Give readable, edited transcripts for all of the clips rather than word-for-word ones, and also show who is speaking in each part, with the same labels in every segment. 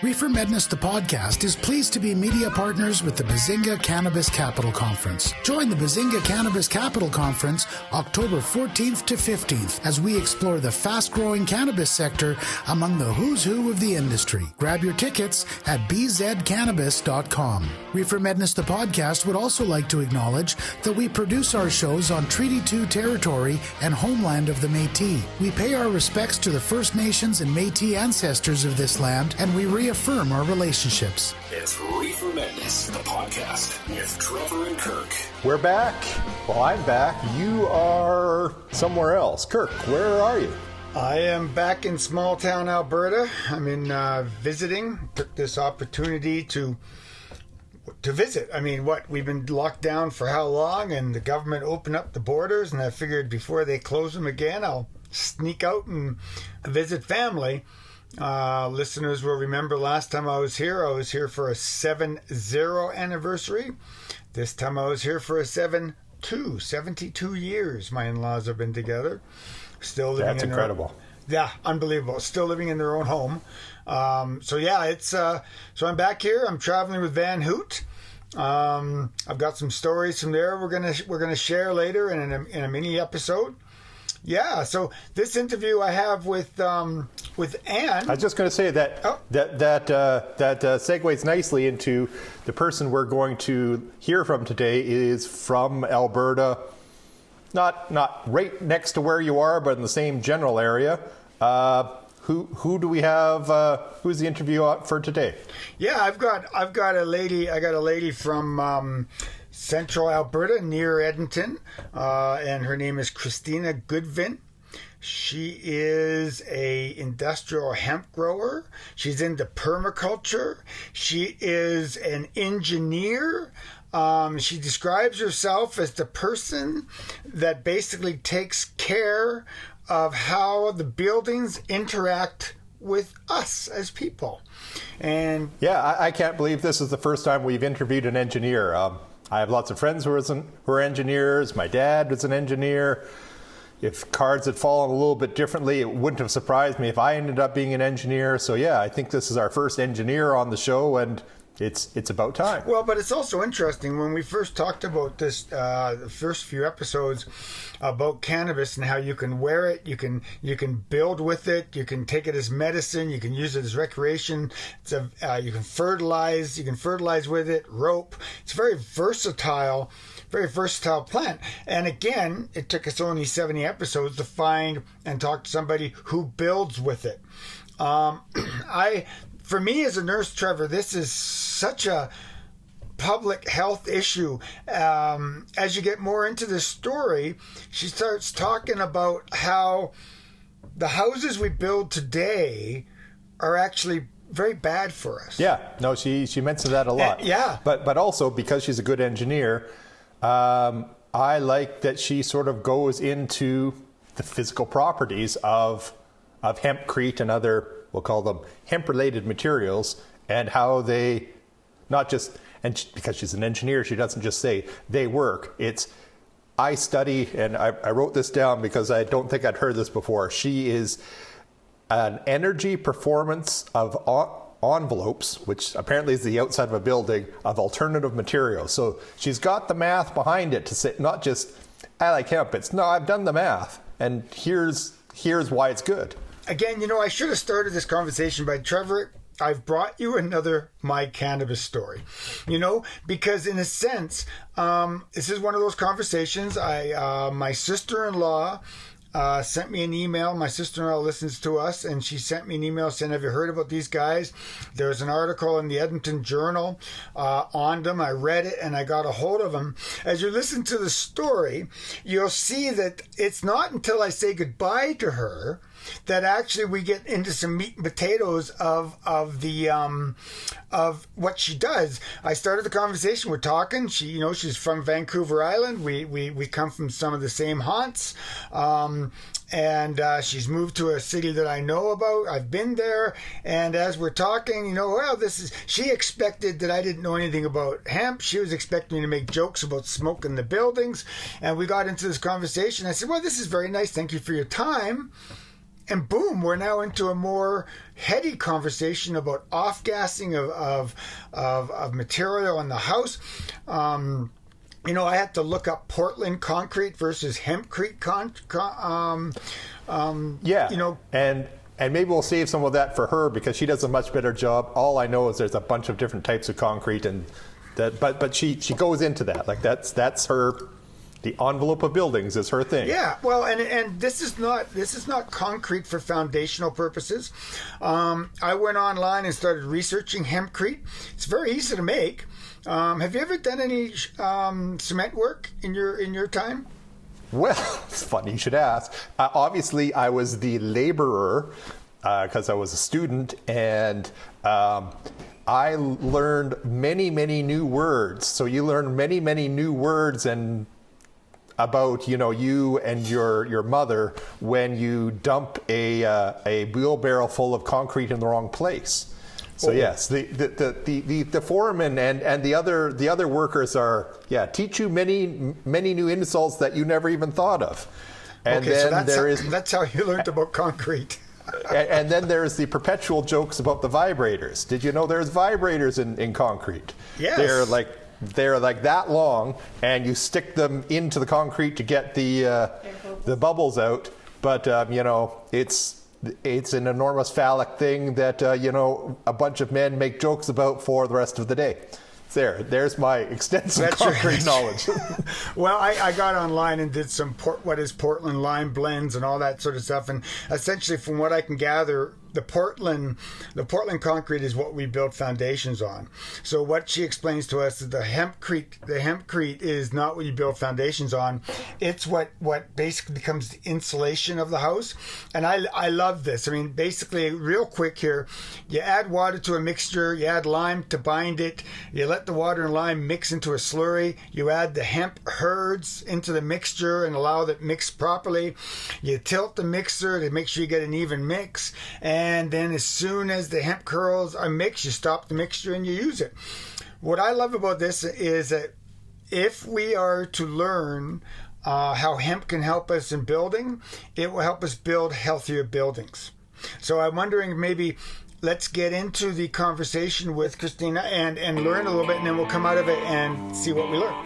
Speaker 1: Reefer MEDness, the podcast, is pleased to be media partners with the Bazinga Cannabis Capital Conference. Join the Bazinga Cannabis Capital Conference October 14th to 15th as we explore the fast-growing cannabis sector among the who's who of the industry. Grab your tickets at bzcannabis.com. Reefer MEDness, the podcast, would also like to acknowledge that we produce our shows on Treaty 2 territory and homeland of the Métis. We pay our respects to the First Nations and Métis ancestors of this land, and we reaffirm our relationships.
Speaker 2: It's Reefer MEDness, the podcast with Trevor and Kirk.
Speaker 3: We're back. Well, I'm back. You are somewhere else. Kirk, where are you?
Speaker 4: I am back in small town Alberta. I'm in visiting. Took this opportunity to visit. I mean, we've been locked down for how long? And the government opened up the borders, and I figured before they close them again, I'll sneak out and visit family. Listeners will remember last time I was here for a 7-0 anniversary. This time I was here for a 7-2, 72 years my in-laws have been together. Still living. That's
Speaker 3: incredible.
Speaker 4: Yeah, unbelievable. Still living in their own home. So I'm back here. I'm traveling with Van Hoot. I've got some stories from there we're gonna share later in a mini episode. Yeah, so this interview I have with Anne.
Speaker 3: I was just going to say that that segues nicely into the person we're going to hear from today is from Alberta, not right next to where you are, but in the same general area. Who do we have? Who's the interview for today?
Speaker 4: Yeah, I've got a lady. I got a lady from Central Alberta, near Edmonton, and her name is Christiana Goodvin. She is a industrial hemp grower. She's into permaculture. She is an engineer. She describes herself as the person that basically takes care of how the buildings interact with us as people. And
Speaker 3: yeah, I can't believe this is the first time we've interviewed an engineer. I have lots of friends who are engineers. My dad was an engineer. If cards had fallen a little bit differently, it wouldn't have surprised me if I ended up being an engineer. So yeah, I think this is our first engineer on the show, and it's about time.
Speaker 4: Well, but it's also interesting when we first talked about this, the first few episodes about cannabis and how you can wear it, you can build with it, you can take it as medicine, you can use it as recreation. You can fertilize with it, rope. It's very versatile plant. And again, it took us only 70 episodes to find and talk to somebody who builds with it. For me as a nurse, Trevor, this is such a public health issue. As you get more into the story, she starts talking about how the houses we build today are actually very bad for us.
Speaker 3: Yeah, no, she mentioned that a lot.
Speaker 4: Yeah.
Speaker 3: But also because she's a good engineer, I like that she sort of goes into the physical properties of hempcrete and other, we'll call them hemp-related materials, and how they and because she's an engineer, she doesn't just say they work. I study, and I wrote this down because I don't think I'd heard this before. She is an energy performance of envelopes, which apparently is the outside of a building, of alternative materials. So she's got the math behind it to say, not just, I like hemp, it's, no, I've done the math, and here's why it's good. Again,
Speaker 4: I should have started this conversation by, Trevor, I've brought you another My Cannabis story, because in a sense, this is one of those conversations. My sister-in-law sent me an email. My sister-in-law listens to us, and she sent me an email saying, have you heard about these guys? There's an article in the Edmonton Journal on them. I read it, and I got a hold of them. As you listen to the story, you'll see that it's not until I say goodbye to her that actually we get into some meat and potatoes of what she does. I started the conversation. We're talking. She's from Vancouver Island. We come from some of the same haunts. And she's moved to a city that I know about. I've been there. And as we're talking, she expected that I didn't know anything about hemp. She was expecting me to make jokes about smoke in the buildings. And we got into this conversation. I said, well, this is very nice. Thank you for your time. And boom, we're now into a more heady conversation about off-gassing of material in the house. I had to look up Portland concrete versus hempcrete
Speaker 3: And maybe we'll save some of that for her because she does a much better job. All I know is there's a bunch of different types of concrete, and but she goes into that. Like that's her. The envelope of buildings is her thing.
Speaker 4: Yeah, well, and this is not concrete for foundational purposes. I went online and started researching hempcrete. It's very easy to make. Have you ever done any cement work in your time?
Speaker 3: Well, it's funny you should ask. Obviously, I was the laborer because I was a student, and I learned many, many new words. So you learn many, many new words and about you and your mother when you dump a wheelbarrow full of concrete in the wrong place. So yes, the foreman and the other workers teach you many new insults that you never even thought of. And then
Speaker 4: that's how you learned about concrete.
Speaker 3: And then there's the perpetual jokes about the vibrators. Did you know there's vibrators in concrete? Yes. They're like that long, and you stick them into the concrete to get the bubbles out. But it's an enormous phallic thing that a bunch of men make jokes about for the rest of the day. There's my extensive concrete knowledge.
Speaker 4: Well, I got online and did some what is Portland lime blends and all that sort of stuff, and essentially, from what I can gather, the Portland concrete is what we build foundations on. So what she explains to us is the hempcrete is not what you build foundations on. It's what basically becomes the insulation of the house. And I love this. I mean, basically, real quick here, you add water to a mixture, you add lime to bind it, you let the water and lime mix into a slurry, you add the hemp herds into the mixture and allow that mix properly. You tilt the mixer to make sure you get an even mix, and then as soon as the hemp curls are mixed, you stop the mixture and you use it. What I love about this is that if we are to learn how hemp can help us in building, it will help us build healthier buildings. So I'm wondering, maybe let's get into the conversation with Christina and learn a little bit, and then we'll come out of it and see what we learn.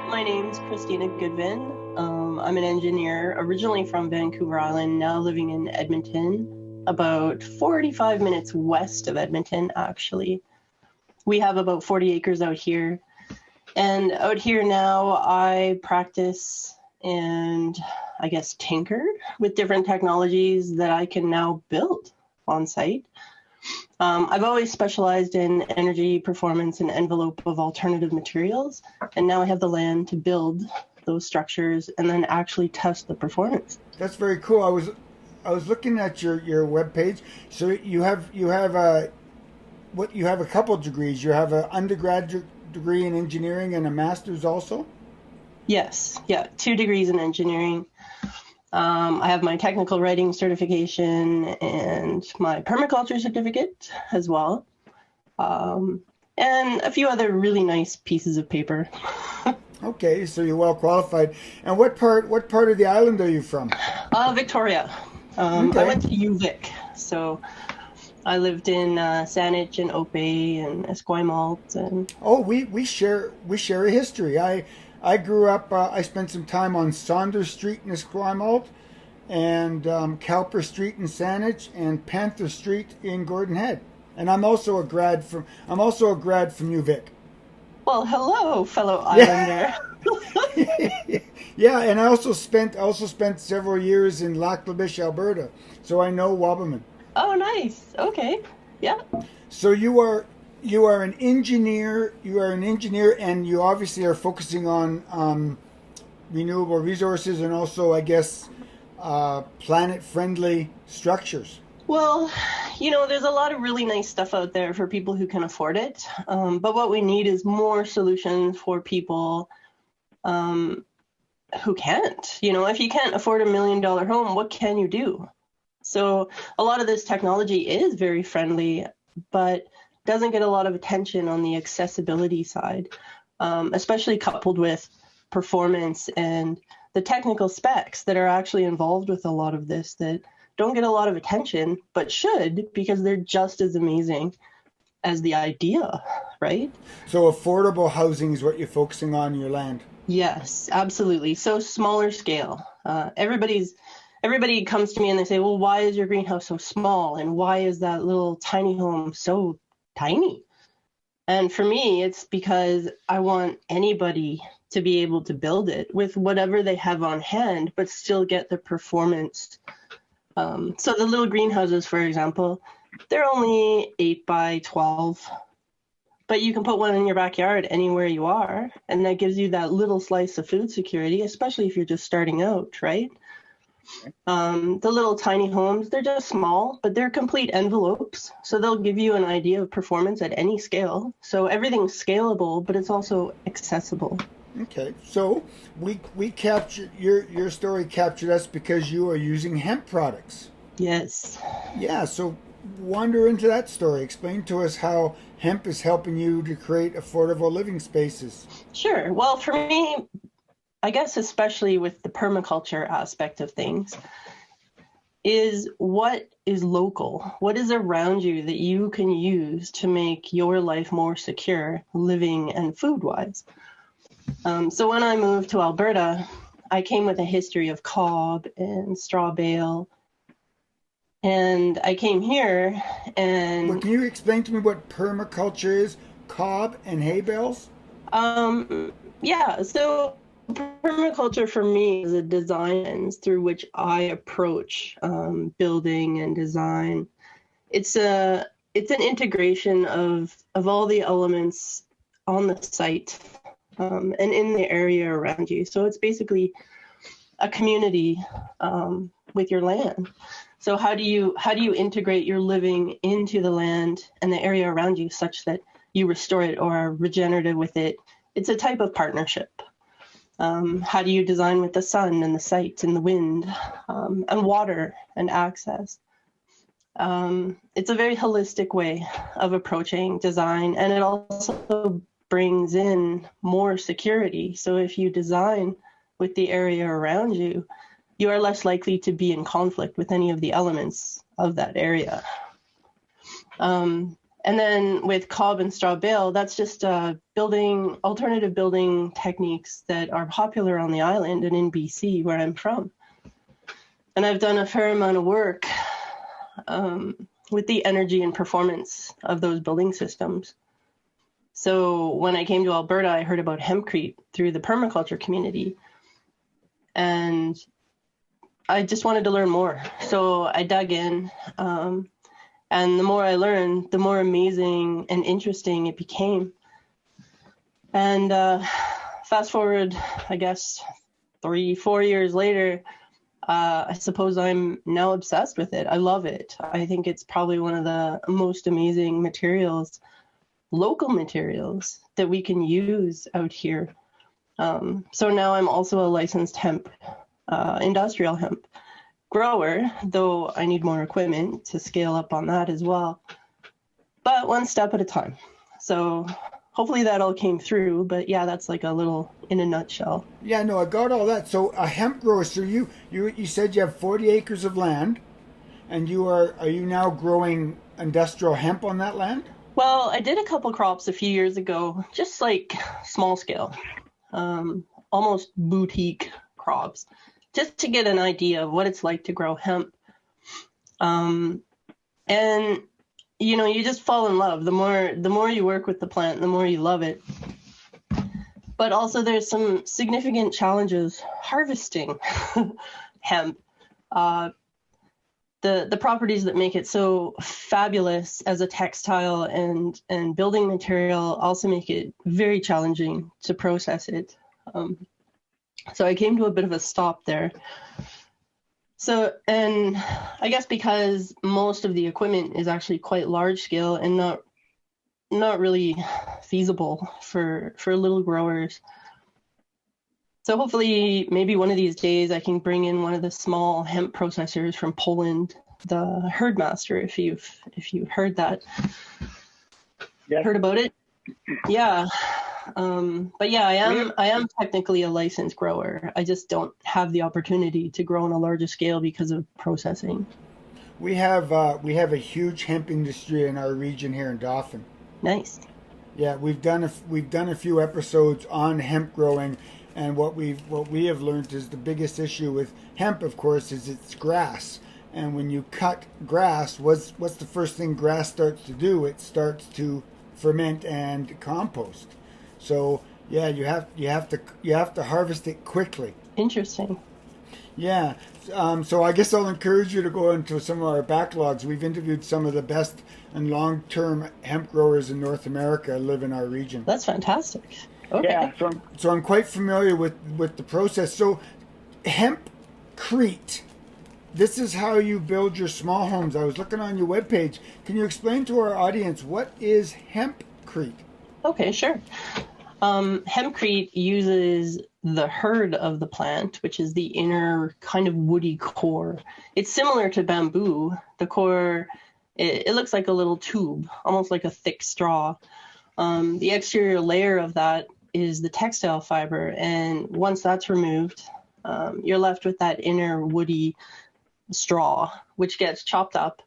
Speaker 5: My name's Christiana Goodvin. I'm an engineer originally from Vancouver Island, now living in Edmonton, about 45 minutes west of Edmonton, actually. We have about 40 acres out here. And out here now, I practice and I guess tinker with different technologies that I can now build on site. I've always specialized in energy performance and envelope of alternative materials, and now I have the land to build those structures and then actually test the performance.
Speaker 4: That's very cool. I was looking at your webpage. So you have a couple degrees. You have an undergraduate degree in engineering and a master's also?
Speaker 5: Yes, 2 degrees in engineering. I have my technical writing certification and my permaculture certificate as well, and a few other really nice pieces of paper.
Speaker 4: Okay, so you're well qualified. And what part of the island are you from?
Speaker 5: Victoria. Okay. I went to UVic, so I lived in Saanich and Ope and Esquimalt. And
Speaker 4: we share a history. I grew up, I spent some time on Saunders Street in Esquimalt, and Cowper Street in Saanich, and Panther Street in Gordon Head. And I'm also a grad from UVic.
Speaker 5: Well, hello, fellow Islander.
Speaker 4: Yeah, and I also spent several years in Lac La Biche, Alberta, so I know Wabamun.
Speaker 5: Oh, nice. Okay. Yeah.
Speaker 4: So you are an engineer. You are an engineer, and you obviously are focusing on renewable resources and also, I guess, planet-friendly structures.
Speaker 5: Well, there's a lot of really nice stuff out there for people who can afford it. But what we need is more solutions for people who can't. If you can't afford $1 million home, what can you do? So a lot of this technology is very friendly, but doesn't get a lot of attention on the accessibility side, especially coupled with performance and the technical specs that are actually involved with a lot of this that don't get a lot of attention, but should, because they're just as amazing as the idea, right?
Speaker 4: So affordable housing is what you're focusing on in your land.
Speaker 5: Yes, absolutely. So smaller scale. Everybody comes to me and they say, well, why is your greenhouse so small? And why is that little tiny home so tiny? And for me, it's because I want anybody to be able to build it with whatever they have on hand, but still get the performance. So the little greenhouses, for example, they're only 8 by 12, but you can put one in your backyard anywhere you are. And that gives you that little slice of food security, especially if you're just starting out, right? The little tiny homes, they're just small, but they're complete envelopes. So they'll give you an idea of performance at any scale. So everything's scalable, but it's also accessible.
Speaker 4: Okay, so we captured your story captured us because you are using hemp products.
Speaker 5: Yes.
Speaker 4: Yeah, so wander into that story. Explain to us how hemp is helping you to create affordable living spaces.
Speaker 5: Sure. Well, for me, I guess especially with the permaculture aspect of things, is what is local? What is around you that you can use to make your life more secure, living and food-wise? So when I moved to Alberta, I came with a history of cob and straw bale. And I came here and...
Speaker 4: Well, can you explain to me what permaculture is? Cob and hay bales?
Speaker 5: Yeah, so permaculture for me is a design lens through which I approach building and design. It's an integration of all the elements on the site and in the area around you. So it's basically a community with your land. So how do you integrate your living into the land and the area around you such that you restore it or are regenerative with it? It's a type of partnership. How do you design with the sun and the site and the wind and water and access? It's a very holistic way of approaching design, and it also brings in more security. So if you design with the area around you, you are less likely to be in conflict with any of the elements of that area. And then with cob and straw bale, that's just alternative building techniques that are popular on the island and in BC, where I'm from. And I've done a fair amount of work with the energy and performance of those building systems. So when I came to Alberta, I heard about hempcrete through the permaculture community. And I just wanted to learn more. So I dug in. And the more I learned, the more amazing and interesting it became. And fast forward, I guess, 3-4 years later, I suppose I'm now obsessed with it. I love it. I think it's probably one of the most amazing materials, local materials, that we can use out here. So now I'm also a licensed hemp, industrial hemp grower, though I need more equipment to scale up on that as well. But one step at a time. So hopefully that all came through. But yeah, that's like a little in a nutshell.
Speaker 4: Yeah, no, I got all that. So a hemp grower, so you said you have 40 acres of land, and are you now growing industrial hemp on that land?
Speaker 5: Well, I did a couple crops a few years ago, just like small scale, almost boutique crops, just to get an idea of what it's like to grow hemp. And, you just fall in love. The more you work with the plant, the more you love it. But also there's some significant challenges harvesting hemp. The properties that make it so fabulous as a textile and building material also make it very challenging to process it. So I came to a bit of a stop there. So, and I guess because most of the equipment is actually quite large scale and not really feasible for little growers. So hopefully maybe one of these days I can bring in one of the small hemp processors from Poland, the Herdmaster, if you've heard that.
Speaker 6: Yes.
Speaker 5: Heard about it? Yeah. But yeah, I am technically a licensed grower. I just don't have the opportunity to grow on a larger scale because of processing.
Speaker 4: we have a huge hemp industry in our region here in Dauphin.
Speaker 5: Nice.
Speaker 4: Yeah, we've done a few episodes on hemp growing, and what we have learned is the biggest issue with hemp, of course, is it's grass. And when you cut grass, what's the first thing grass starts to do? It starts to ferment and compost. So yeah, you have to harvest it quickly.
Speaker 5: Interesting.
Speaker 4: Yeah. So I guess I'll encourage you to go into some of our backlogs. We've interviewed some of the best and long-term hemp growers in North America live in our region.
Speaker 5: That's fantastic. Okay.
Speaker 6: Yeah,
Speaker 4: So I'm quite familiar with the process. So hempcrete, this is how you build your small homes. I was looking on your webpage. Can you explain to our audience what is hempcrete?
Speaker 5: Okay, sure. Hempcrete uses the herd of the plant, which is the inner kind of woody core. It's similar to bamboo. The core, it looks like a little tube, almost like a thick straw. The exterior layer of that is the textile fiber, and once that's removed, you're left with that inner woody straw, which gets chopped up.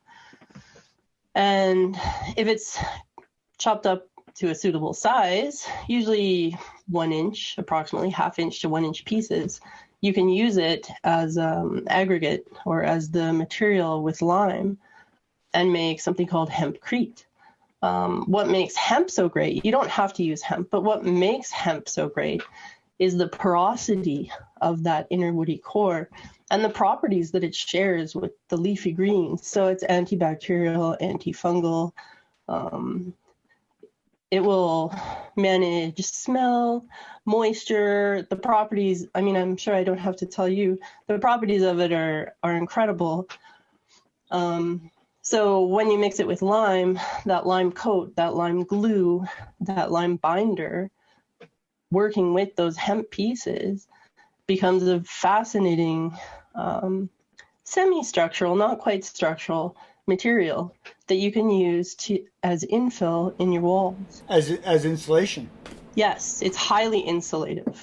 Speaker 5: And if it's chopped up to a suitable size, usually 1 inch, approximately 1/2 inch to 1 inch pieces, you can use it as aggregate or as the material with lime and make something called hempcrete. What makes hemp so great, you don't have to use hemp, but what makes hemp so great is the porosity of that inner woody core and the properties that it shares with the leafy greens. So it's antibacterial, antifungal. It will manage smell, moisture, the properties. I mean, I'm sure I don't have to tell you, the properties of it are incredible. So when you mix it with lime, that lime coat, that lime glue, that lime binder, working with those hemp pieces becomes a fascinating semi-structural, not quite structural material that you can use as infill in your walls.
Speaker 4: As insulation?
Speaker 5: Yes, it's highly insulative.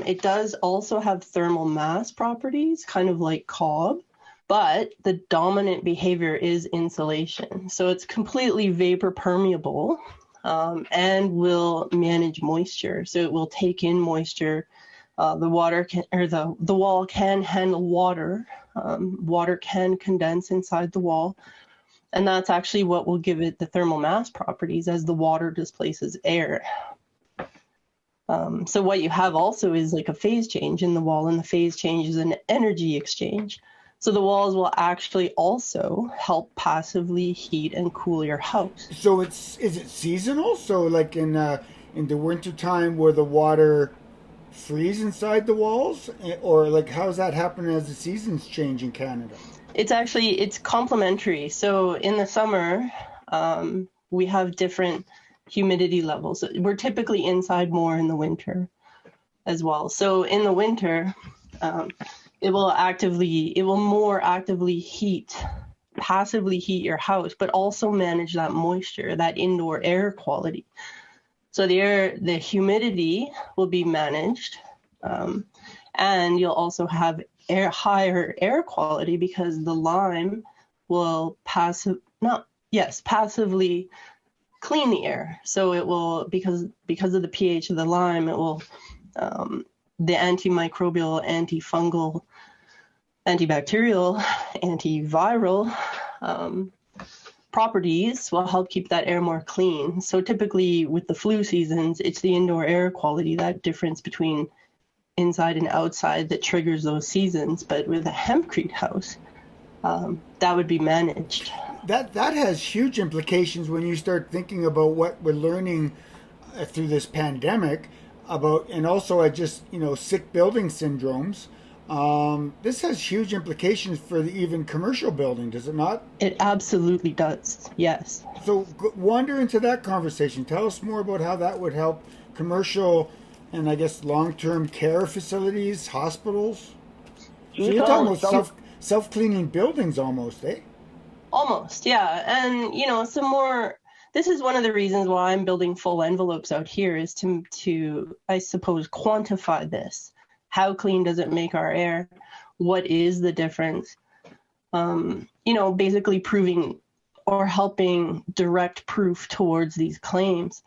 Speaker 5: It does also have thermal mass properties, kind of like cob, but the dominant behavior is insulation. So it's completely vapor permeable and will manage moisture. So it will take in moisture. The wall can handle water. Water can condense inside the wall. And that's actually what will give it the thermal mass properties as the water displaces air. So what you have also is like a phase change in the wall, and the phase change is an energy exchange. So the walls will actually also help passively heat and cool your house.
Speaker 4: So is it seasonal? So like in the winter time where the water freeze inside the walls, or like how does that happen as the seasons change in Canada?
Speaker 5: It's complementary. So in the summer, we have different humidity levels. We're typically inside more in the winter as well. So in the winter, it will more actively passively heat your house, but also manage that moisture, that indoor air quality. So the humidity will be managed, and you'll also have higher air quality because the lime will passively clean the air. So it will, because of the pH of the lime, it will the antimicrobial, antifungal, antibacterial, antiviral properties will help keep that air more clean. So typically with the flu seasons, it's the indoor air quality, that difference between inside and outside, that triggers those seasons. But with a hempcrete house, that would be managed.
Speaker 4: That has huge implications when you start thinking about what we're learning through this pandemic about, and also just sick building syndromes. This has huge implications for even commercial building, does it not?
Speaker 5: It absolutely does, yes.
Speaker 4: So wander into that conversation. Tell us more about how that would help commercial and I guess long-term care facilities, hospitals. So you're talking about self-cleaning buildings almost, eh?
Speaker 5: Almost, yeah. And, this is one of the reasons why I'm building full envelopes out here, is to, I suppose, quantify this. How clean does it make our air? What is the difference? basically proving or helping direct proof towards these claims.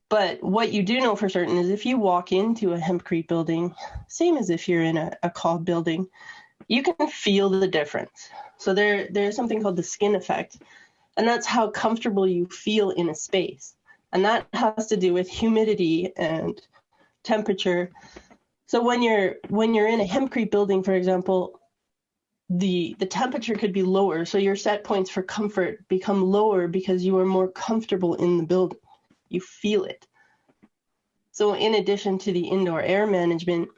Speaker 5: But what you do know for certain is if you walk into a hempcrete building, same as if you're in a cob building, you can feel the difference. So there's something called the skin effect, and that's how comfortable you feel in a space. And that has to do with humidity and temperature. So when you're in a hempcrete building, for example, the temperature could be lower, so your set points for comfort become lower because you are more comfortable in the building. You feel it. So in addition to the indoor air management,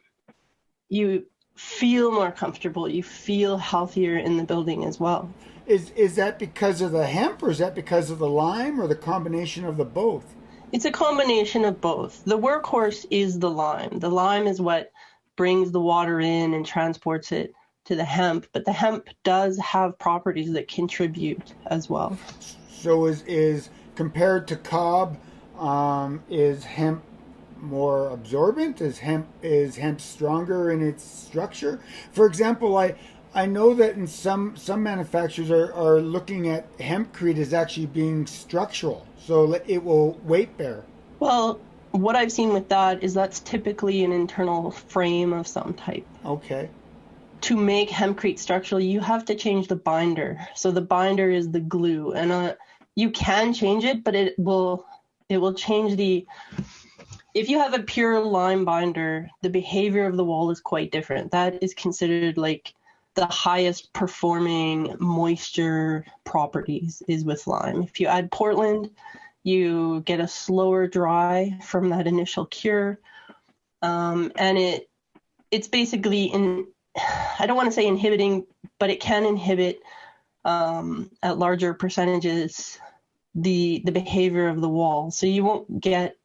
Speaker 5: you feel more comfortable, you feel healthier in the building as well.
Speaker 4: Is that because of the hemp, or is that because of the lime, or the combination of the both?
Speaker 5: It's a combination of both. The workhorse is the lime. The lime is what brings the water in and transports it to the hemp, but the hemp does have properties that contribute as well.
Speaker 4: So is compared to cob, is hemp more absorbent? Is hemp stronger in its structure? For example, I know that in some manufacturers are looking at hempcrete as actually being structural, so it will weight bear.
Speaker 5: Well, what I've seen with that is that's typically an internal frame of some type.
Speaker 4: Okay.
Speaker 5: To make hempcrete structural, you have to change the binder. So the binder is the glue, and you can change it, but it will change the. If you have a pure lime binder, the behavior of the wall is quite different. That is considered like the highest performing moisture properties is with lime. If you add Portland, you get a slower dry from that initial cure, and it's basically I don't want to say inhibiting, but it can inhibit at larger percentages the behavior of the wall. So you won't get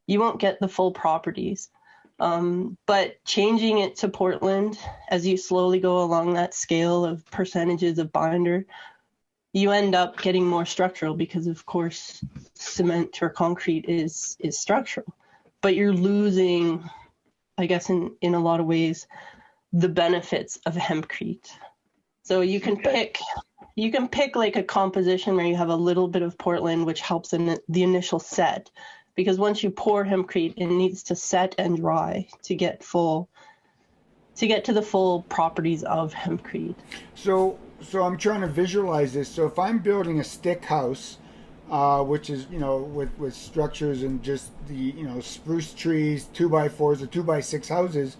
Speaker 5: the full properties. But changing it to Portland as you slowly go along that scale of percentages of binder, you end up getting more structural because, of course, cement or concrete is structural. But you're losing, I guess, in a lot of ways, the benefits of hempcrete. So you can pick like a composition where you have a little bit of Portland, which helps in the initial set, because once you pour hempcrete, it needs to set and dry to get to the full properties of hempcrete.
Speaker 4: So I'm trying to visualize this. So if I'm building a stick house, which is, with structures and just the, spruce trees, 2x4s or 2x6 houses.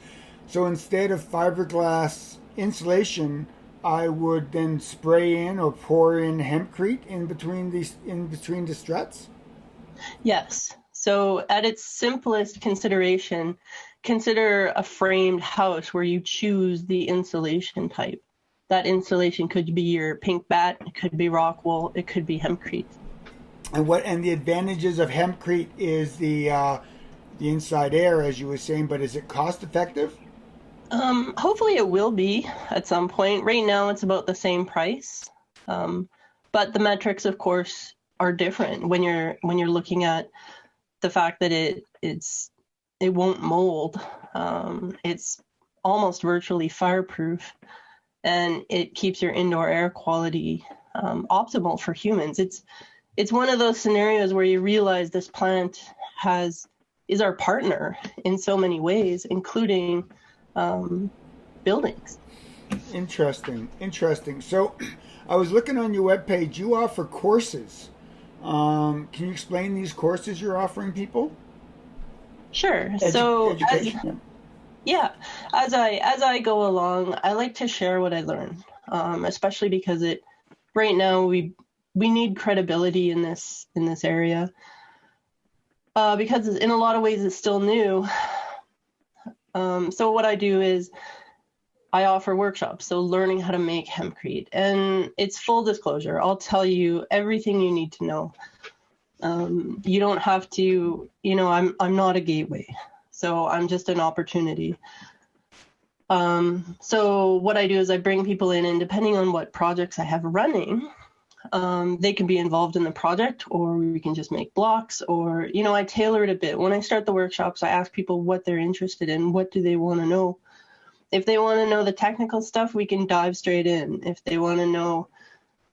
Speaker 4: So instead of fiberglass insulation, I would then spray in or pour in hempcrete in between the struts?
Speaker 5: Yes. So at its simplest consideration, consider a framed house where you choose the insulation type. That insulation could be your pink bat, it could be rock wool, it could be hempcrete.
Speaker 4: And the advantages of hempcrete is the inside air, as you were saying, but is it cost effective?
Speaker 5: Hopefully it will be at some point. Right now it's about the same price. But the metrics, of course, are different when you're looking at the fact that it won't mold. It's almost virtually fireproof, and it keeps your indoor air quality optimal for humans. It's one of those scenarios where you realize this plant is our partner in so many ways, including buildings.
Speaker 4: Interesting. So I was looking on your webpage. You offer courses. Can you explain these courses you're offering people?
Speaker 5: Sure.
Speaker 4: Education.
Speaker 5: As I go along, I like to share what I learn, especially because right now we need credibility in this area, because in a lot of ways it's still new. So what I do is I offer workshops, so learning how to make hempcrete, and it's full disclosure. I'll tell you everything you need to know. You don't have to, I'm not a gateway, so I'm just an opportunity. So what I do is I bring people in, and depending on what projects I have running, they can be involved in the project, or we can just make blocks, or, I tailor it a bit. When I start the workshops, I ask people what they're interested in, what do they want to know. if they want to know the technical stuff, we can dive straight in. If they want to know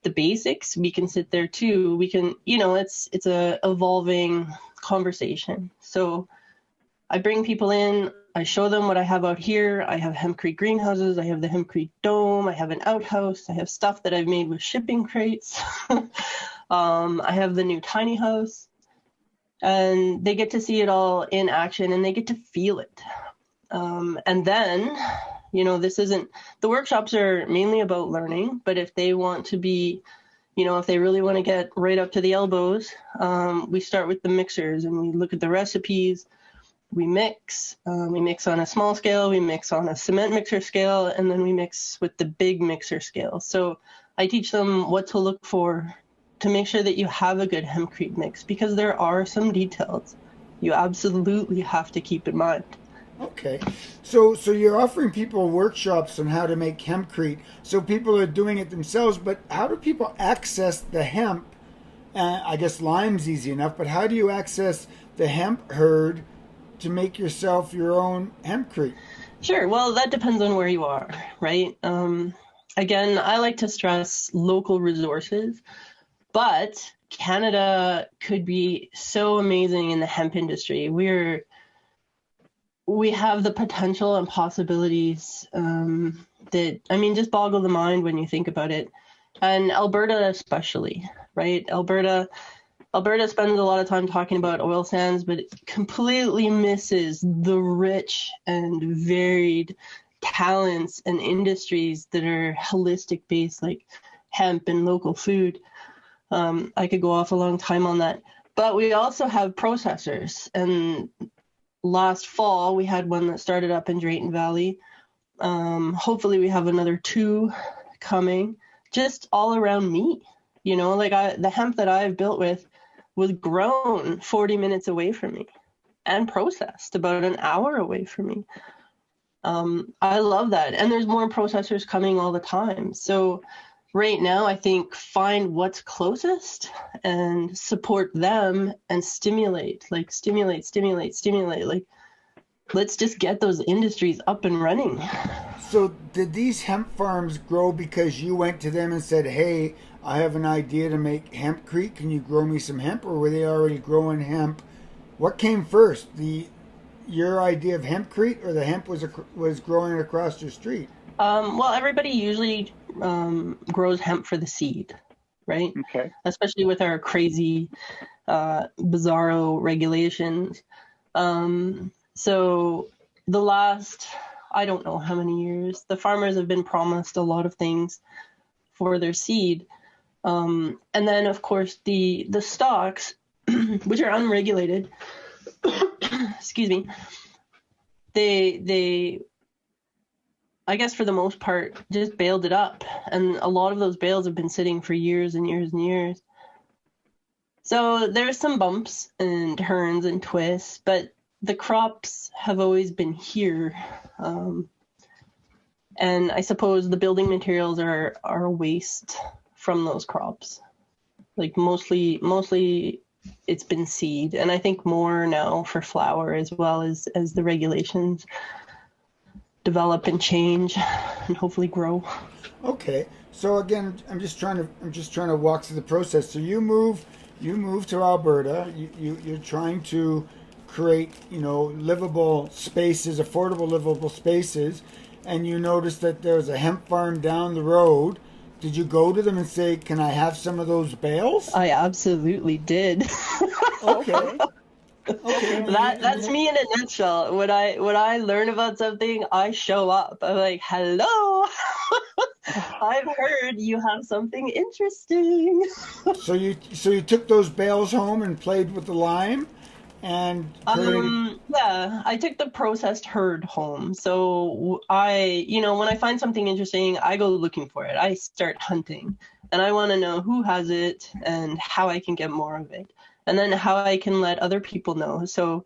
Speaker 5: the basics, we can sit there too. We can, it's a evolving conversation. So I bring people in, I show them what I have out here. I have hempcrete greenhouses, I have the hempcrete dome, I have an outhouse, I have stuff that I've made with shipping crates. I have the new tiny house, and they get to see it all in action and they get to feel it. And then, the workshops are mainly about learning, but if they want to be, if they really want to get right up to the elbows, we start with the mixers and we look at the recipes. We mix on a small scale, we mix on a cement mixer scale, and then we mix with the big mixer scale. So I teach them what to look for to make sure that you have a good hempcrete mix, because there are some details you absolutely have to keep in mind.
Speaker 4: Okay. So you're offering people workshops on how to make hempcrete. So people are doing it themselves, but how do people access the hemp? I guess lime's easy enough, but how do you access the hemp herd to make yourself your own hempcrete?
Speaker 5: Sure. Well, that depends on where you are, right? Again, I like to stress local resources, but Canada could be so amazing in the hemp industry. We have the potential and possibilities that, just boggle the mind when you think about it. And Alberta especially, right? Alberta spends a lot of time talking about oil sands, but it completely misses the rich and varied talents and industries that are holistic based, like hemp and local food. I could go off a long time on that. But we also have processors. And last fall, we had one that started up in Drayton Valley. Hopefully we have another 2 coming, just all around me. The hemp that I've built with was grown 40 minutes away from me and processed about an hour away from me. I love that. And there's more processors coming all the time. So right now, I think find what's closest and support them and stimulate. Like stimulate. Like, let's just get those industries up and running.
Speaker 4: So did these hemp farms grow because you went to them and said, hey, I have an idea to make hempcrete, can you grow me some hemp? Or were they already growing hemp? What came first, your idea of hempcrete, or the hemp was growing across your street?
Speaker 5: Well, everybody usually grows hemp for the seed, right?
Speaker 6: Okay.
Speaker 5: Especially with our crazy, bizarro regulations. So the last, I don't know how many years, the farmers have been promised a lot of things for their seed. And then, of course, the stocks, which are unregulated, excuse me, they I guess for the most part, just baled it up. And a lot of those bales have been sitting for years and years and years. So there's some bumps and turns and twists, but the crops have always been here. And I suppose the building materials are a waste from those crops. Like mostly it's been seed. And I think more now for flower as well as the regulations develop and change and hopefully grow.
Speaker 4: Okay. So again, I'm just trying to walk through the process. So you move to Alberta. You're trying to create, livable spaces, affordable livable spaces, and you notice that there's a hemp farm down the road. Did you go to them and say, "Can I have some of those bales?"
Speaker 5: I absolutely did.
Speaker 4: Okay. Okay.
Speaker 5: That's me in a nutshell. When I learn about something, I show up. I'm like, hello, I've heard you have something interesting.
Speaker 4: So you took those bales home and played with the lime, and
Speaker 5: yeah, I took the processed herd home. So when I find something interesting, I go looking for it. I start hunting, and I want to know who has it and how I can get more of it. And then how I can let other people know. So,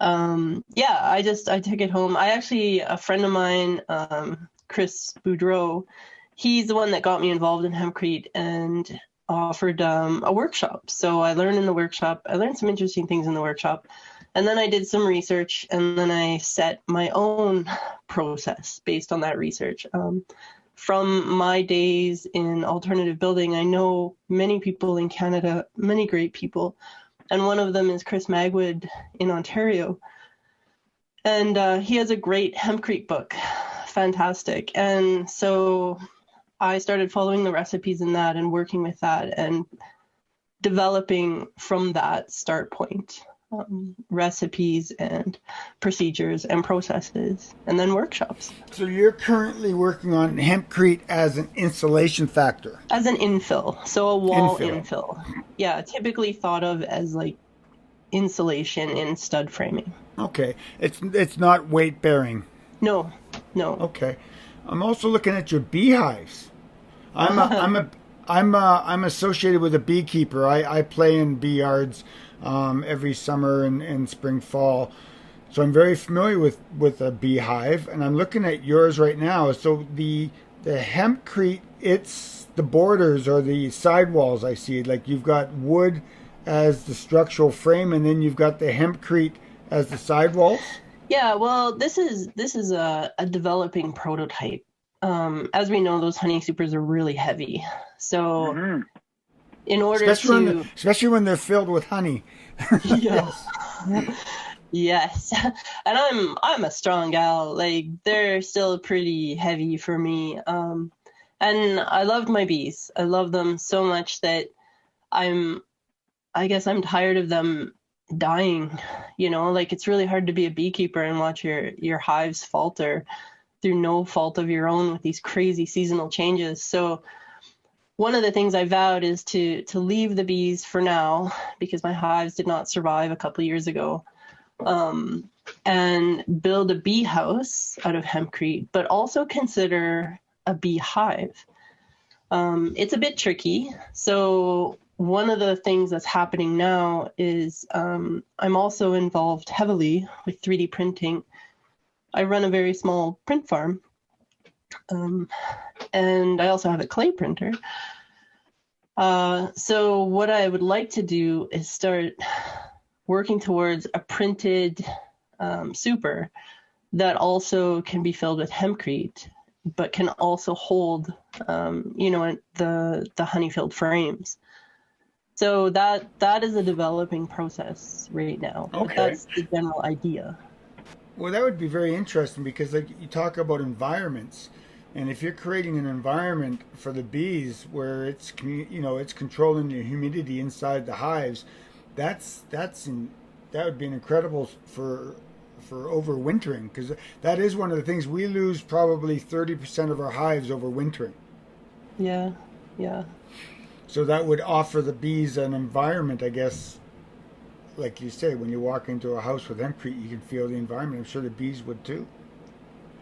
Speaker 5: I took it home. A friend of mine, Chris Boudreau, he's the one that got me involved in hempcrete. And offered a workshop. So I learned in the workshop. I learned some interesting things in the workshop. And then I did some research, and then I set my own process based on that research. From my days in alternative building, I know many people in Canada, many great people. And one of them is Chris Magwood in Ontario. And he has a great hempcrete book. Fantastic. And so I started following the recipes in that and working with that and developing from that start point. Recipes and procedures and processes, and then workshops.
Speaker 4: So you're currently working on hempcrete as an insulation factor?
Speaker 5: As an infill, so a wall infill. Yeah, typically thought of as like insulation in stud framing.
Speaker 4: Okay, it's not weight bearing.
Speaker 5: No.
Speaker 4: Okay, I'm also looking at your beehives. I'm associated with a beekeeper. I play in bee yards every summer and spring, fall. So I'm very familiar with a beehive, and I'm looking at yours right now. So the hempcrete, it's the borders or the sidewalls. I see like you've got wood as the structural frame, and then you've got the hempcrete as the sidewalls.
Speaker 5: Yeah, well, this is a developing prototype. As we know, those honey supers are really heavy. So in order
Speaker 4: especially when they're filled with honey.
Speaker 5: Yes. Yes. And I'm a strong gal. Like, they're still pretty heavy for me. And I loved my bees. I love them so much that I guess I'm tired of them dying. Like, it's really hard to be a beekeeper and watch your hives falter through no fault of your own with these crazy seasonal changes. So one of the things I vowed is to leave the bees for now, because my hives did not survive a couple years ago, and build a bee house out of hempcrete, but also consider a beehive. It's a bit tricky. So one of the things that's happening now is I'm also involved heavily with 3D printing. I run a very small print farm. And I also have a clay printer. So what I would like to do is start working towards a printed super that also can be filled with hempcrete, but can also hold, the honey-filled frames. So that is a developing process right now.
Speaker 4: Okay.
Speaker 5: But that's the general idea.
Speaker 4: Well, that would be very interesting because, like, you talk about environments, and if you're creating an environment for the bees where it's controlling the humidity inside the hives, that would be an incredible for overwintering, because that is one of the things we lose probably 30% of our hives overwintering.
Speaker 5: Yeah.
Speaker 4: So that would offer the bees an environment, I guess. Like you say, when you walk into a house with hempcrete, you can feel the environment. I'm sure the bees would too.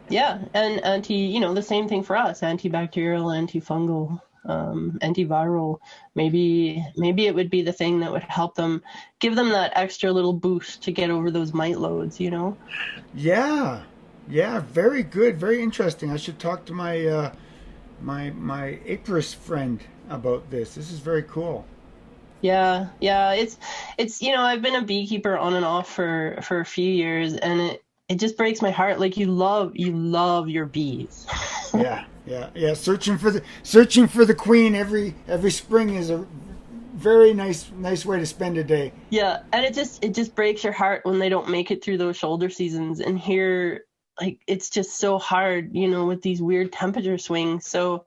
Speaker 5: Yeah, and the same thing for us: antibacterial, antifungal, antiviral. Maybe it would be the thing that would help them, give them that extra little boost to get over those mite loads.
Speaker 4: Yeah, very good, very interesting. I should talk to my my apiarist friend about this. This is very cool.
Speaker 5: Yeah. It's I've been a beekeeper on and off for a few years, and it just breaks my heart. Like, you love your bees.
Speaker 4: Yeah. Searching for the queen every spring is a very nice way to spend a day.
Speaker 5: Yeah, and it just breaks your heart when they don't make it through those shoulder seasons. And here, like, it's just so hard, with these weird temperature swings. So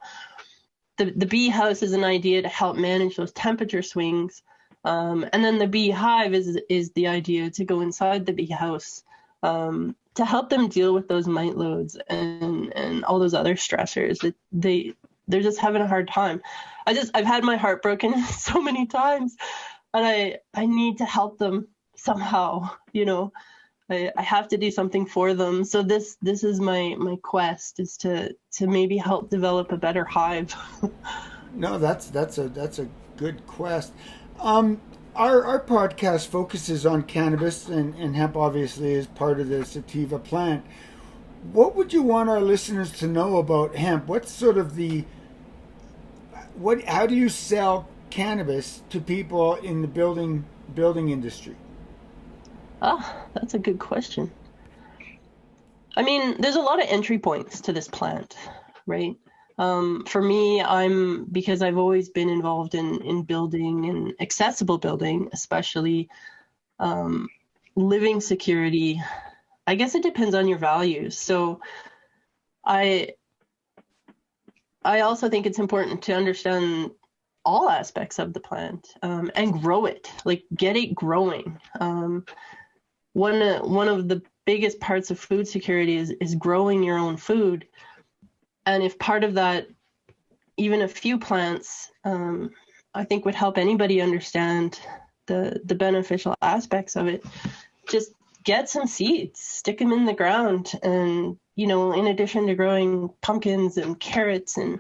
Speaker 5: the bee house is an idea to help manage those temperature swings. And then the beehive is the idea to go inside the bee house to help them deal with those mite loads and all those other stressors that they're just having a hard time. I've had my heart broken so many times, and I need to help them somehow. I have to do something for them. So this is my quest, is to maybe help develop a better hive.
Speaker 4: No, that's a good quest. Our podcast focuses on cannabis, and hemp obviously is part of the sativa plant. What would you want our listeners to know about hemp? What's sort of how do you sell cannabis to people in the building industry?
Speaker 5: That's a good question. I mean, there's a lot of entry points to this plant, right? For me, because I've always been involved in building and accessible building, especially living security. I guess it depends on your values. So I also think it's important to understand all aspects of the plant and grow it, like get it growing. One of the biggest parts of food security is growing your own food. And if part of that, even a few plants, I think would help anybody understand the beneficial aspects of it, just get some seeds, stick them in the ground. And, in addition to growing pumpkins and carrots and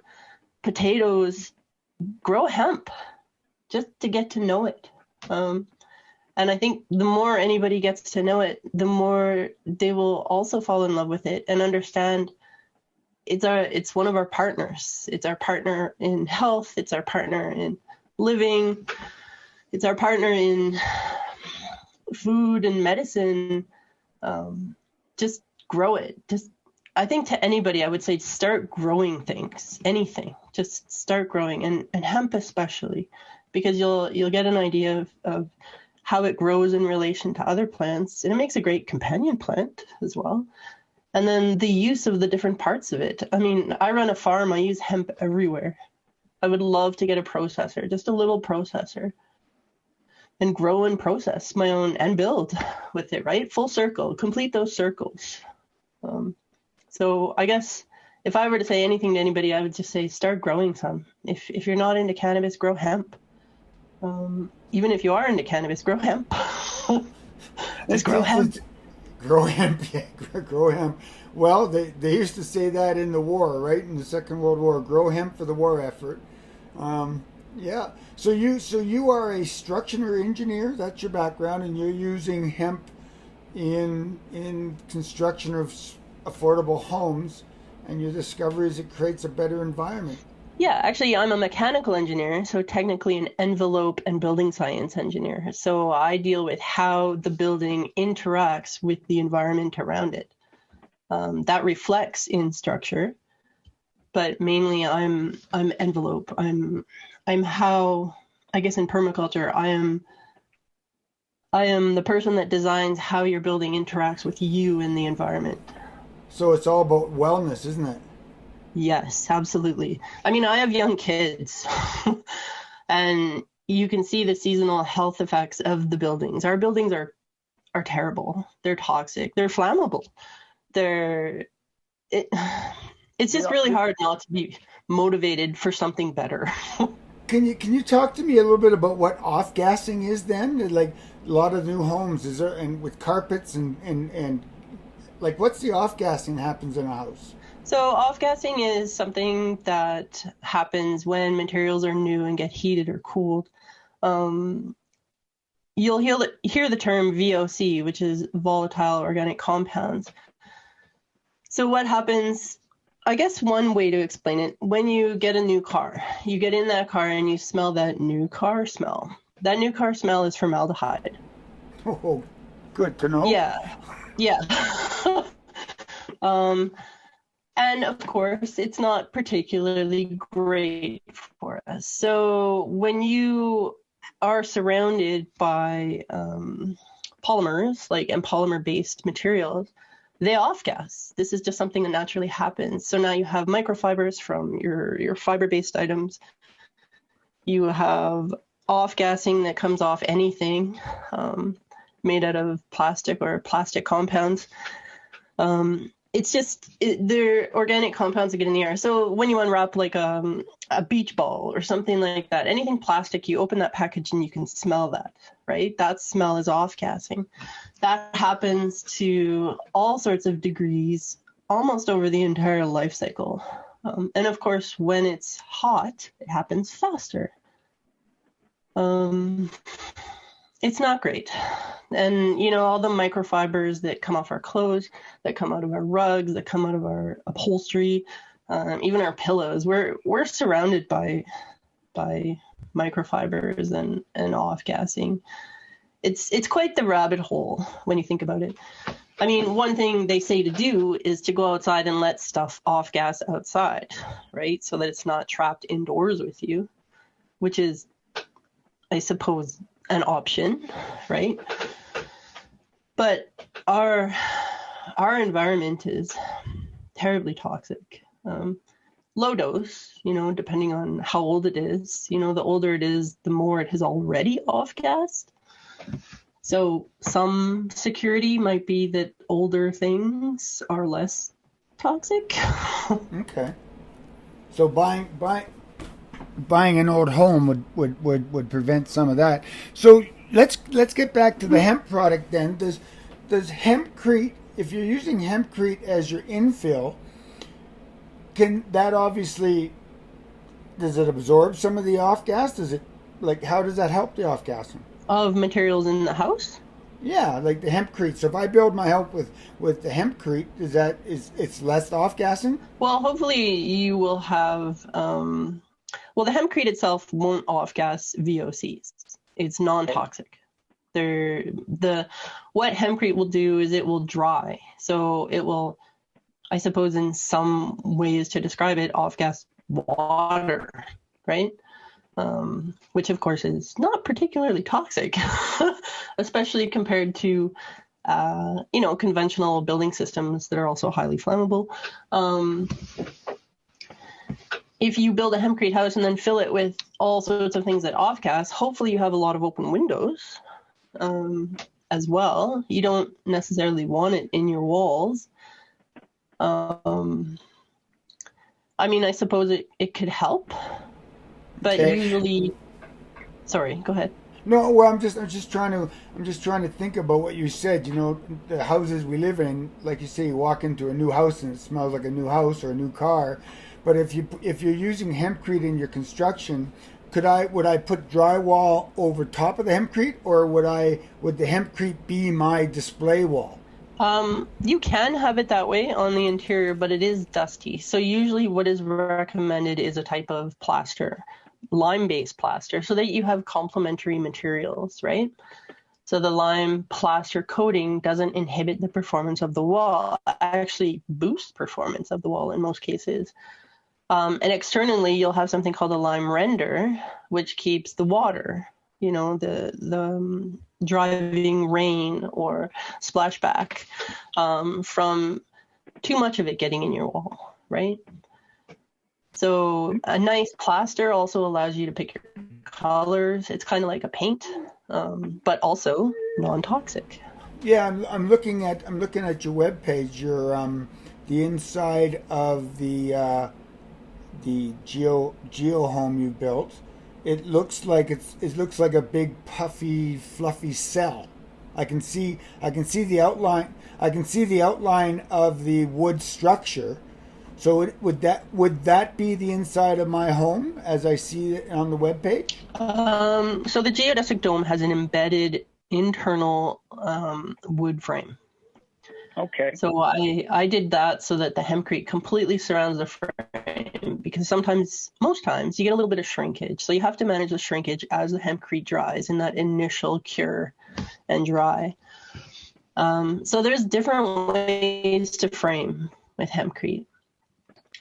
Speaker 5: potatoes, grow hemp just to get to know it. And I think the more anybody gets to know it, the more they will also fall in love with it and understand it's one of our partners. It's our partner in health. It's our partner in living. It's our partner in food and medicine. Just grow it. I think to anybody, I would say start growing things, anything. Just start growing, and hemp especially, because you'll get an idea of how it grows in relation to other plants, and it makes a great companion plant as well. And then the use of the different parts of it. I mean, I run a farm. I use hemp everywhere. I would love to get a processor, just a little processor, and grow and process my own and build with it, right? Full circle, complete those circles. So I guess if I were to say anything to anybody, I would just say start growing some. If you're not into cannabis, grow hemp. Even if you are into cannabis, grow hemp. Just grow hemp.
Speaker 4: Grow hemp, yeah, grow hemp. Well, they used to say that in the war, right? In the Second World War, grow hemp for the war effort. Yeah. So you are a structural engineer. That's your background, and you're using hemp in construction of affordable homes. And your discovery is it creates a better environment.
Speaker 5: Yeah, actually, I'm a mechanical engineer, so technically an envelope and building science engineer. So I deal with how the building interacts with the environment around it. That reflects in structure, but mainly I'm envelope. I'm how, I guess in permaculture, I am the person that designs how your building interacts with you in the environment.
Speaker 4: So it's all about wellness, isn't it?
Speaker 5: Yes, absolutely. I mean, I have young kids and you can see the seasonal health effects of the buildings. Our buildings are terrible. They're toxic. They're flammable. It's just really hard not to be motivated for something better.
Speaker 4: Can you talk to me a little bit about what off-gassing is then? Like a lot of new homes, is there, and with carpets and like what's the off-gassing that happens in a house?
Speaker 5: So off-gassing is something that happens when materials are new and get heated or cooled. You'll hear the term VOC, which is volatile organic compounds. So what happens, I guess one way to explain it, when you get a new car, you get in that car and you smell that new car smell. That new car smell is formaldehyde.
Speaker 4: Oh, good to know.
Speaker 5: Yeah. And of course, it's not particularly great for us. So when you are surrounded by polymers, and polymer-based materials, they off-gas. This is just something that naturally happens. So now you have microfibers from your fiber-based items. You have off-gassing that comes off anything made out of plastic or plastic compounds. It's just they're organic compounds that get in the air. So when you unwrap a beach ball or something like that, anything plastic, you open that package and you can smell that, right? That smell is off-gassing. That happens to all sorts of degrees, almost over the entire life cycle. And of course, when it's hot, it happens faster. It's not great. And, all the microfibers that come off our clothes, that come out of our rugs, that come out of our upholstery, even our pillows, we're surrounded by microfibers and off-gassing. It's quite the rabbit hole when you think about it. I mean, one thing they say to do is to go outside and let stuff off-gas outside, right? So that it's not trapped indoors with you, which is, I suppose, an option, right? But our environment is terribly toxic. Low dose, depending on how old it is. The older it is, the more it has already off-gassed. So some security might be that older things are less toxic.
Speaker 4: Okay. So buying an old home would prevent some of that. So let's get back to the hemp product then. Does hempcrete, if you're using hempcrete as your infill, can that obviously, does it absorb some of the off gas? How does that help the off gassing?
Speaker 5: Of materials in the house?
Speaker 4: Yeah, like the hempcrete. So if I build my house with the hempcrete, it's less off gassing? Well,
Speaker 5: hopefully you will have the hempcrete itself won't off gas VOCs. It's non-toxic. What hempcrete will do is it will dry. So it will, I suppose in some ways to describe it, off gas water, right? Which of course is not particularly toxic, especially compared to, conventional building systems that are also highly flammable. If you build a hempcrete house and then fill it with all sorts of things that off gas, hopefully you have a lot of open windows as well. You don't necessarily want it in your walls. I suppose it could help. But usually, sorry, go ahead.
Speaker 4: No, well, I'm just trying to think about what you said. The houses we live in, like you say, you walk into a new house and it smells like a new house or a new car. But if you're using hempcrete in your construction, would I put drywall over top of the hempcrete, or would the hempcrete be my display wall?
Speaker 5: You can have it that way on the interior, but it is dusty. So usually what is recommended is a type of plaster, lime-based plaster, so that you have complementary materials, right? So the lime plaster coating doesn't inhibit the performance of the wall, actually boosts performance of the wall in most cases. And externally, you'll have something called a lime render, which keeps the water, the driving rain or splashback from too much of it getting in your wall, right? So a nice plaster also allows you to pick your colors. It's kind of like a paint, but also non-toxic.
Speaker 4: Yeah, I'm looking at your webpage. Your the inside of the Geo home you built. It looks like a big puffy, fluffy cell. I can see the outline. I can see the outline of the wood structure. So would that be the inside of my home as I see it on the webpage?
Speaker 5: So the geodesic dome has an embedded internal wood frame.
Speaker 6: Okay.
Speaker 5: So I did that so that the hempcrete completely surrounds the frame, because most times you get a little bit of shrinkage. So you have to manage the shrinkage as the hempcrete dries in that initial cure and dry. So there's different ways to frame with hempcrete.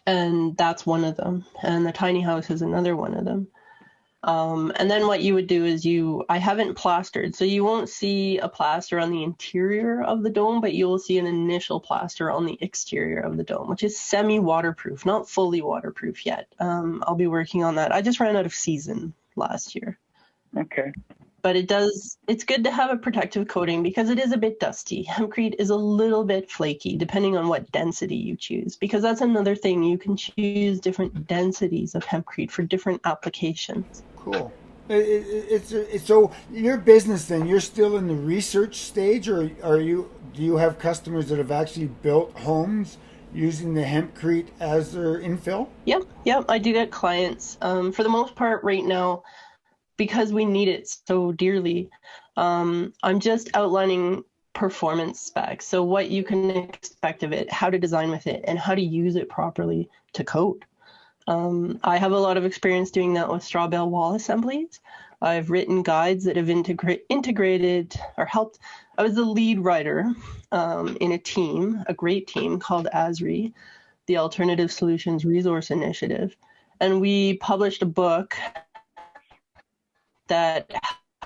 Speaker 5: And that's one of them. And the tiny house is another one of them. And then what you would do is I haven't plastered, so you won't see a plaster on the interior of the dome, but you'll see an initial plaster on the exterior of the dome, which is semi-waterproof, not fully waterproof yet. I'll be working on that. I just ran out of season last year.
Speaker 6: Okay.
Speaker 5: But it's good to have a protective coating because it is a bit dusty. Hempcrete is a little bit flaky depending on what density you choose, because that's another thing. You can choose different densities of hempcrete for different applications.
Speaker 4: Cool. It's so your business then, you're still in the research stage, or do you have customers that have actually built homes using the hempcrete as their infill?
Speaker 5: Yep. I do get clients. For the most part right now, because we need it so dearly, I'm just outlining performance specs. So what you can expect of it, how to design with it, and how to use it properly to coat. I have a lot of experience doing that with straw bale wall assemblies. I've written guides that have integrated or helped. I was the lead writer in a team, a great team called ASRI, the Alternative Solutions Resource Initiative. And we published a book that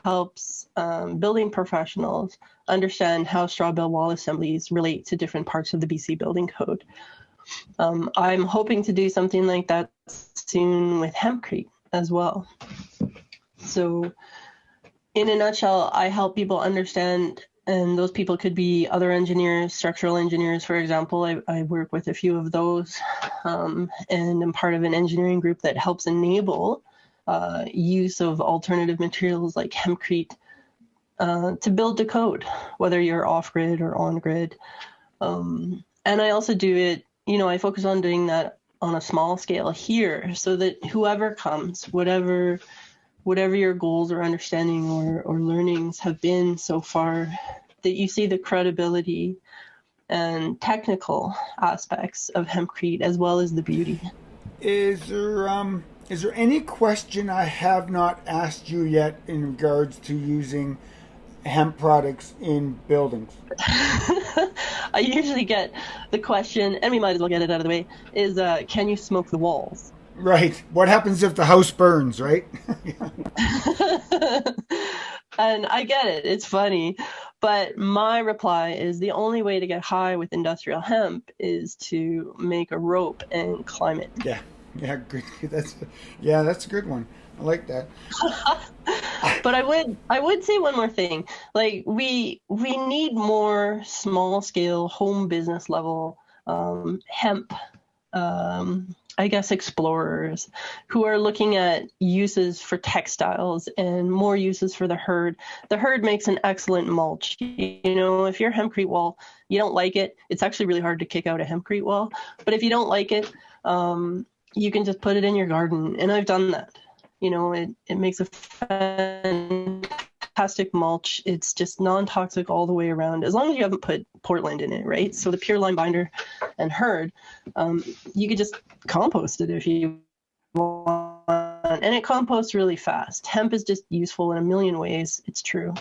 Speaker 5: helps building professionals understand how straw bale wall assemblies relate to different parts of the BC Building Code. I'm hoping to do something like that soon with hempcrete as well. So in a nutshell, I help people understand, and those people could be other engineers, structural engineers, for example. I work with a few of those, and I'm part of an engineering group that helps enable use of alternative materials like hempcrete to build the code, whether you're off-grid or on-grid. And I also do it, I focus on doing that on a small scale here so that whoever comes, whatever your goals or understanding or learnings have been so far, that you see the credibility and technical aspects of hempcrete as well as the beauty.
Speaker 4: Is there any question I have not asked you yet in regards to using hemp products in buildings?
Speaker 5: I usually get the question, and we might as well get it out of the way, is can you smoke the walls?
Speaker 4: Right. What happens if the house burns, right?
Speaker 5: And I get it. It's funny. But my reply is the only way to get high with industrial hemp is to make a rope and climb it.
Speaker 4: Yeah. Yeah, good. That's a good one. I like that.
Speaker 5: But I would say one more thing. Like we need more small scale home business level hemp I guess explorers who are looking at uses for textiles and more uses for the hurd. The hurd makes an excellent mulch. If your hempcrete wall, you don't like it, it's actually really hard to kick out a hempcrete wall. But if you don't like it, you can just put it in your garden. And I've done that. It makes a fantastic mulch. It's just non-toxic all the way around, as long as you haven't put Portland in it, right? So the pure lime binder and hurd, you could just compost it if you want. And it composts really fast. Hemp is just useful in a million ways. It's true.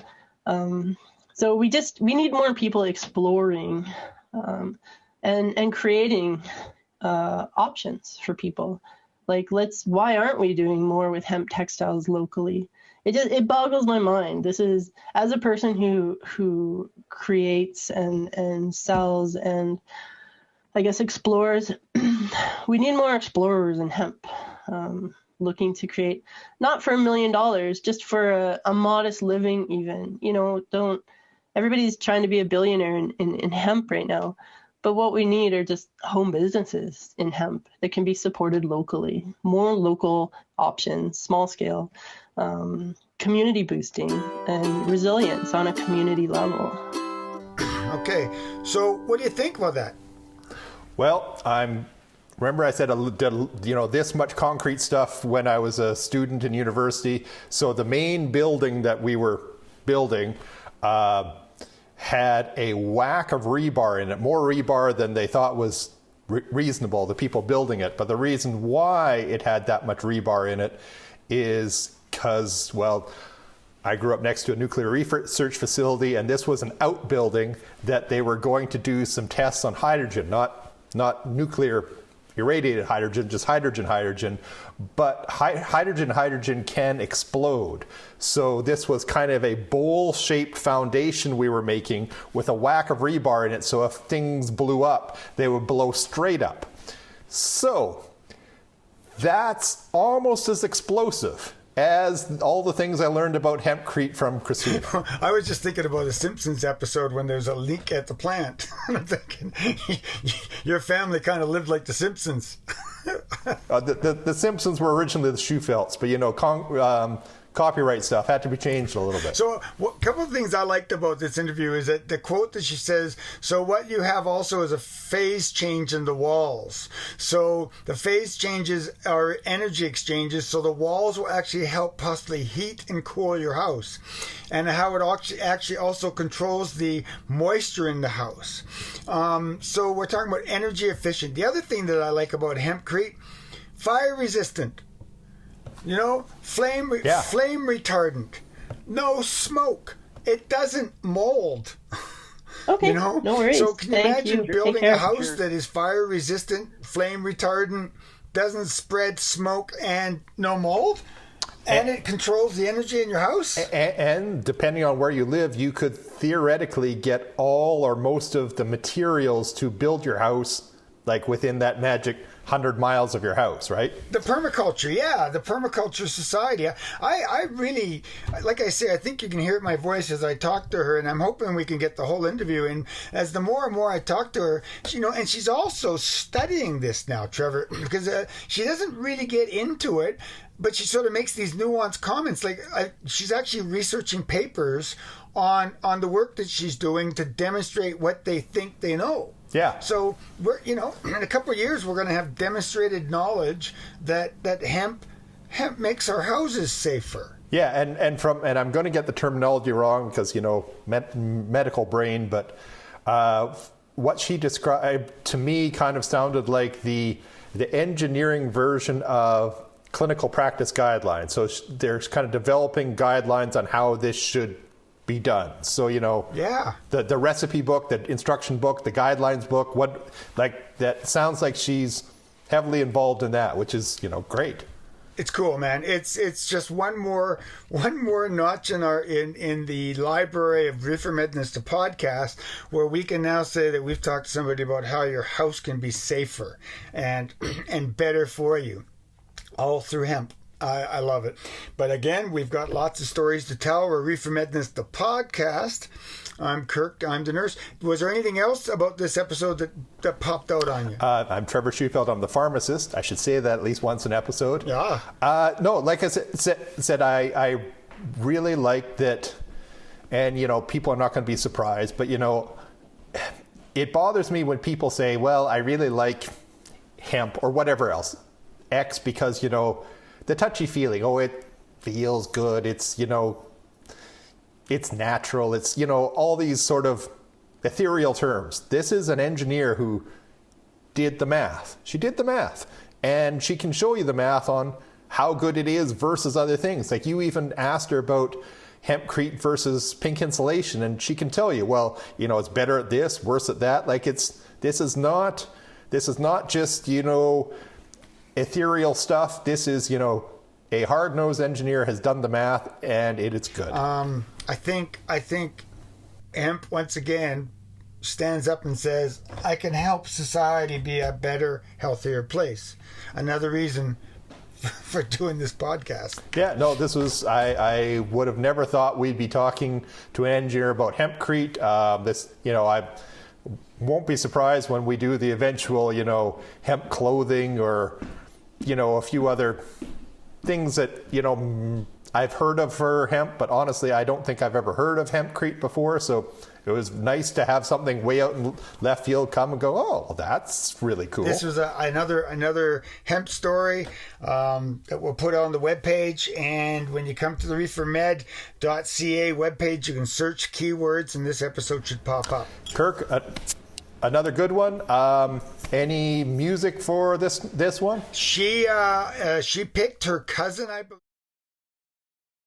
Speaker 5: So we need more people exploring and creating options for people. Like, why aren't we doing more with hemp textiles locally? It boggles my mind. This is, as a person who creates and sells and I guess explores, we need more explorers in hemp, looking to create, not for $1 million, just for a modest living even. Everybody's trying to be a billionaire in hemp right now. But what we need are just home businesses in hemp that can be supported locally, more local options, small scale, community boosting, and resilience on a community level.
Speaker 4: Okay, so what do you think about that?
Speaker 3: Well, remember I said I did, this much concrete stuff when I was a student in university. So the main building that we were building had a whack of rebar in it, more rebar than they thought was reasonable, the people building it. But the reason why it had that much rebar in it is because, I grew up next to a nuclear research facility, and this was an outbuilding that they were going to do some tests on hydrogen, not nuclear irradiated hydrogen, just hydrogen. But hydrogen can explode. So this was kind of a bowl-shaped foundation we were making with a whack of rebar in it, so if things blew up, they would blow straight up. So that's almost as explosive as all the things I learned about hempcrete from Christina.
Speaker 4: I was just thinking about a Simpsons episode when there's a leak at the plant. I'm thinking, your family kind of lived like the Simpsons.
Speaker 3: The Simpsons were originally the Shoefelts, but copyright stuff had to be changed a little bit.
Speaker 4: So a couple of things I liked about this interview is that the quote that she says, so what you have also is a phase change in the walls. So the phase changes are energy exchanges, so the walls will actually help possibly heat and cool your house. And how it actually also controls the moisture in the house. So we're talking about energy efficient. The other thing that I like about hempcrete, fire resistant, flame retardant, no smoke. It doesn't mold.
Speaker 5: Okay, no worries.
Speaker 4: So can you imagine building a house
Speaker 6: Sure.
Speaker 4: that is fire resistant, flame retardant, doesn't spread smoke, and no mold? And it controls the energy in your house?
Speaker 3: And depending on where you live, you could theoretically get all or most of the materials to build your house like within that magic 100 miles of your house, right?
Speaker 4: The permaculture, the permaculture society. I really, like I say, I think you can hear it in my voice as I talk to her, and I'm hoping we can get the whole interview in. As the more and more I talk to her, and she's also studying this now, Trevor, because she doesn't really get into it, but she sort of makes these nuanced comments. Like she's actually researching papers on the work that she's doing to demonstrate what they think they know.
Speaker 3: Yeah.
Speaker 4: So we're, in a couple of years, we're going to have demonstrated knowledge that hemp makes our houses safer.
Speaker 3: Yeah, and I'm going to get the terminology wrong because medical brain, but what she described to me kind of sounded like the engineering version of clinical practice guidelines. So there's kind of developing guidelines on how this should be done. So the recipe book, the instruction book, the guidelines book, that sounds like she's heavily involved in that, which is great.
Speaker 4: It's cool, man. It's just one more notch in the library of Reefer MEDness, the podcast, where we can now say that we've talked to somebody about how your house can be safer and better for you, all through hemp. I love it. But again, we've got lots of stories to tell. We're Reefer MEDness, the podcast. I'm Kirk. I'm the nurse. Was there anything else about this episode that popped out on you?
Speaker 3: I'm Trevor Schufeld. I'm the pharmacist. I should say that at least once an episode.
Speaker 4: Yeah.
Speaker 3: No, like I said, I really like that. And, people are not going to be surprised. But, it bothers me when people say, well, I really like hemp or whatever else. X because, the touchy feeling, it feels good, it's it's natural, it's all these sort of ethereal terms. This is an engineer who did the math. She did the math, and she can show you the math on how good it is versus other things. Like you even asked her about hempcrete versus pink insulation, and she can tell you, well, it's better at this, worse at that. Like this is not just ethereal stuff. This is, a hard-nosed engineer has done the math, and it is good.
Speaker 4: I think hemp once again stands up and says, I can help society be a better, healthier place. Another reason for doing this podcast.
Speaker 3: Yeah, no, this was, I would have never thought we'd be talking to an engineer about hempcrete. I won't be surprised when we do the eventual, hemp clothing or, a few other things that, I've heard of for hemp, but honestly, I don't think I've ever heard of hempcrete before. So it was nice to have something way out in left field come and go, oh, that's really cool.
Speaker 4: This was another hemp story that we'll put on the webpage. And when you come to the reefermed.ca webpage, you can search keywords, and this episode should pop up.
Speaker 3: Kirk, another good one. Any music for this one?
Speaker 4: She picked her cousin, I believe.